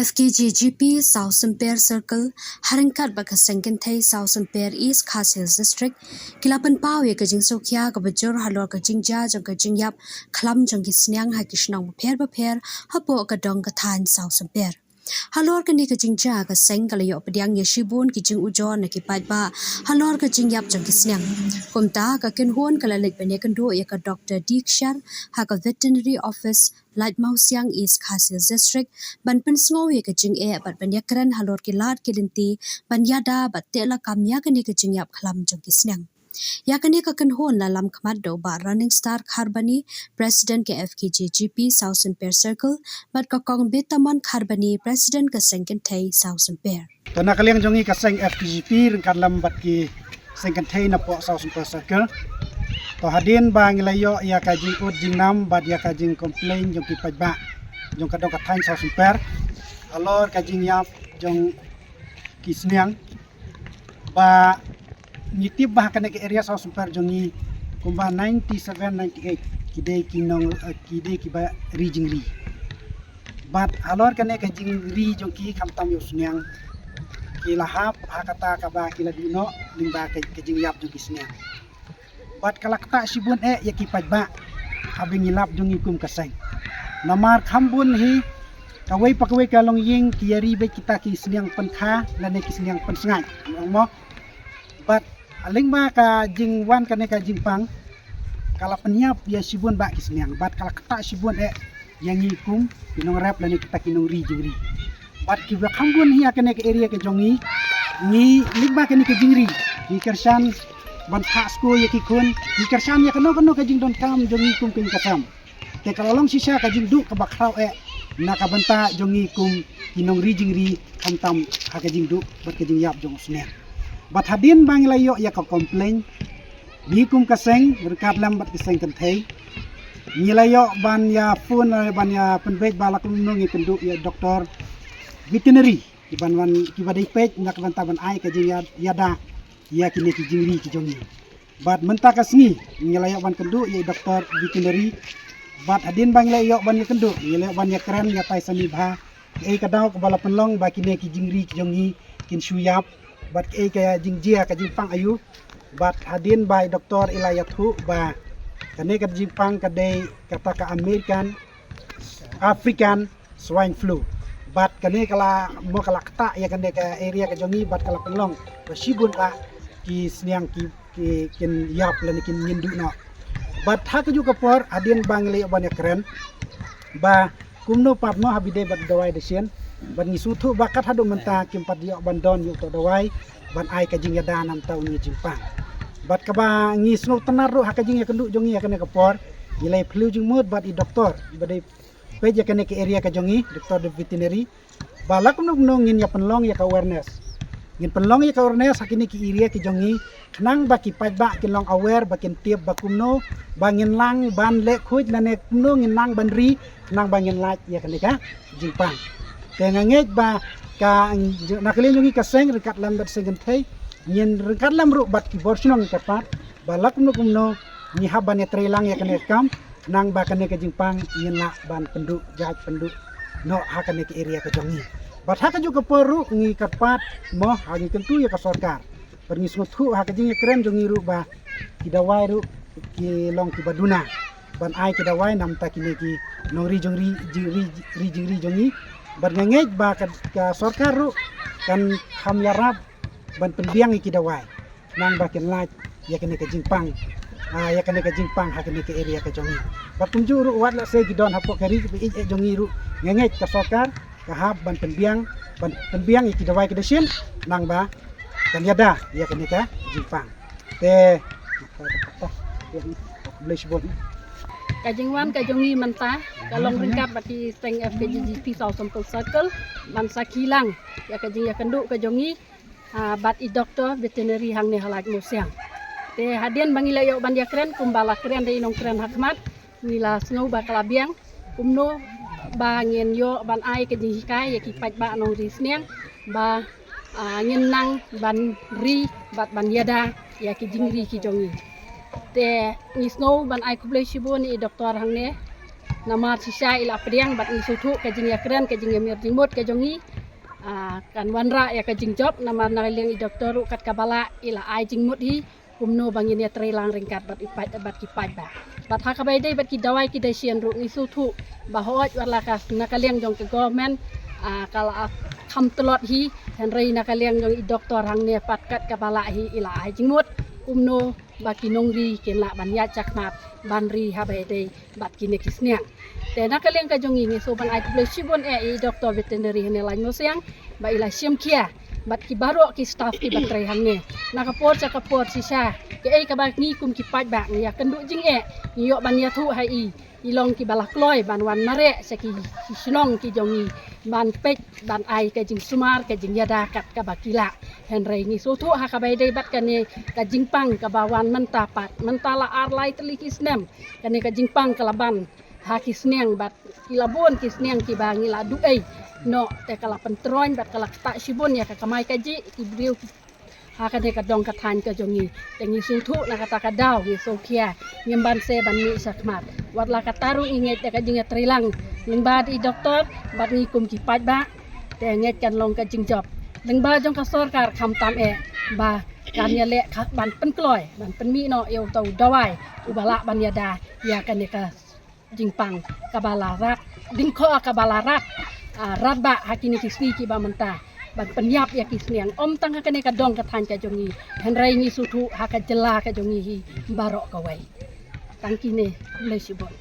FKJGP South Samper Circle Haringkat Bakasengkentay South Samper East Khas District Kilapan Pawe Kajing Sokya Kabajor Halor Kajing Ja Jong Kajing Yap Klam Jong Kisnyang Hakishnang Baper Hapo Kadong Kathan South Samper Halor kani kajing ja ka seng kalayo pediang yeshibun kijing ujon na kipat ba halor kajing yap jong kisnyang kumta ka kenhon kalalik bane kendo ya ka Dr. Dikshar ha ka veterinary office Light Mausiang East Khasil District ban pensngo ya kajing bat banyakran halor kilat kilinti ban yada bat tela kamya kani kajing yap klam jong kisnyang Yakani kakenhon lalam kemado ba Running Star Kharbani President ke FKJGP South Samper Circle bat kakong betaman Kharbani President ke Sengkentay South Samper. Tana kaliang jongi kaseng FKJGP ringkat lambat ki Sengkentay na po South Samper Circle. To hadin ba ngilayo ya kajing ut jingnam bat ya kajing complain jong ki pajba jong kadong kathain South Samper. Alor kajing yap jong kisniang ba nitip bah kena ke area South Samper jongi kumba 97-98 kidai kinong kidai kiba rijing ri bat alor kena ke jing ri jongi kamtam yosnyang kilahap hakata kaba kila dino limba ke jing yap jongi snyang bat kalakta sibun ya kipaj ba habing ilap jongi kum kaseng namar khambun hi kawai pakawai kalong ying kiari be kita ki snyang penkha lane ki snyang pensngai mo bat aling ma ka jing wan kane ka jing pang kala penyap ya sibun ba kisnyang bat kala kata sibun yang ikum pinong rap lani kita kinong ri jing ri bat ki ba khambun hi kane ka area ke jongi ni ligma kane ka jing ri ni kersan ban tha sko ya ki kun ni kersan ya kano ka jing don kam jongi kum kin kasam te kala long sisa ka jing du ka bakraw na ka banta jongi kum kinong ri jing ri kantam ha ka jing du bat ka jing yap jong sneng bat hadin bang layo ya ka complain bikum kaseng berkat lambat kaseng kentay nilayo ban ya phone ban ya penbet balak nung ipendu ya doktor veterinary iban wan kibadai pej nak banta ban ai ka jing yada ya kini ki jingri ki jongi bat menta kasni nilayo ban kendu ya doktor veterinary bat hadin bang layo ban ya kendu nilayo ban ya keren ya tai sanibha kadaw ka bala penlong ba kini ki jingri ki jongi kin suyap bat kaya jingjia ka jingpang ayu bat hadin by Dr. Ilayathu ba kane ka jingpang kadai kata ka African swine flu bat kane kala mo kala kata ya kane ka area ka jongi bat kala penglong basibun ba ki sniang ki kin yap lan kin nyindu no bat ha ka juga por hadin bang le ban ya keren ba kumno pap no habide bat dawai desien ban ni suthu bakat hadu menta kimpat dia bandon yu to dawai ban ai ka jing yada nam tau ni jimpang bat ka ba ngi snow tanar ro ha ka jing ya kendu jongi ya kene ka por nilai flu jing mud bat i doktor badai pe je kene ke area ka jongi doktor de veterinary balak no ngin ya penlong ya ka awareness ngin penlong ya ka awareness hakini ki area ki jongi knang ba ki paj ba kin long aware ba kin tiep ba kumno bangin lang ban le khuj nane kumno ngin lang ban ri nang bangin laj ya kene ka jimpang tenganget ba ka nakali nyungi kaseng rekat lambat Sengkentay nyen rekat lam ru bat ki borsnong kapat balak kumno ni haban ya trelang ya kene kam nang ba kene ka jingpang nyen la ban penduk jaj penduk no ha kene ke area ka jongi bat ha ka juga peru ngi kapat mo ha ngi kentu ya ka sorkar perni smuthu ha ka jing keren jongi ru ba ki dawai ru ki long ki baduna ban ai ki dawai nam ta kini ki nongri jongri jingri jongi bernyanget ba ka sorkar ru kan ham yarab ban penbiang iki dawai nang ba ken laj ya kene ka jingpang ya kene ka jingpang ha kene ke area ka jongi bat tunju ru wat la se gidon hapo kari bi jongi ru nyanget ka sorkar ka hab ban penbiang iki dawai ke desin nang ba kan yada ya kene ka jingpang te boleh sebut Kajingwan kajongi mentah kalong ringkap bati seng FKJGP South Samper Circle man sakilang ya kajing ya kenduk kajongi bat i doktor veterinary hang ne halaj musiang te hadian bangila yo ban ya keren kumbala keren de inong keren hakmat nila snow ba kalabiang kumno bangin yo ban ai kajing hikai ya kipaj ba nong risniang ba ngin nang ban ri bat ban yada ya kajing ri ki jongi te ni snow ban ai kublai shibo ni doktor hang ne nama sisa ila priang bat ni sutu ka jing ya kren ka jing ya mir jing mot ka jongi kan wanra ya ka jing job nama na leng i doktor kat kabala ila ai jing mot hi kumno bangin ya trelang ringkat bat ipat bat ki pai ba bat ha ka bai dei bat ki dawai ki dai sian ru ni sutu bahoj wala ka na ka leng jong ke government kala kham telot hi han rei na ka leng jong i doktor hang ne pat kat kabala hi ila ai jing mot kumno baki nongri ken la ban ya chakmat ban ri ha bai dei bat ki ne kisnya te na ka leng ka jongi ni so ban ai ple sibon i doktor veterinary ne lai mo siang ba ila siam kia bat ki baro ki staff ki batrai hang ne na ka por sisa ke ai ka ba ni kum ki pat ba ya kendu jing ni yo ban ya thu hai i long ki balak loi ban wan mare saki sinong ki jongi ban pek ban ai ka jing sumar ka jing yada kat ka bakila hen rei ni so thu ha ka bai dei bat ka ne ka jing pang ka bawan menta pat menta la ar lai teli ki snem ka ne ka jing pang ka laban ha ki sneng bat kilabon ki sneng ki bangi la du ai no te kala pentroin bat kala ta sibon ya ka kamai ka ji ki briu ha ka ne ka dong ka than ka jongi te ni so thu na ka ta ka daw ni so kia ngem ban se ban mi sakmat wat la ka taru inget te ka jing ya trilang ling ba di doktor bat ni kum ki pat ba te nget kan long ka jing job ling ba jong ka sarkar kham tam ba kan ya le ban pen kloi ban pen mi no eu tau dawai ubala ban ya da ya kan ne ka jing pang kabala rat ding kho kabala rat rat ba hakini kisni ki ba menta ban penyap ya kisniang om tang ka ne ka dong ka than ka jongi hen rai ni sutu ha ka jela ka jongi hi barok ka wai tang kine le sibon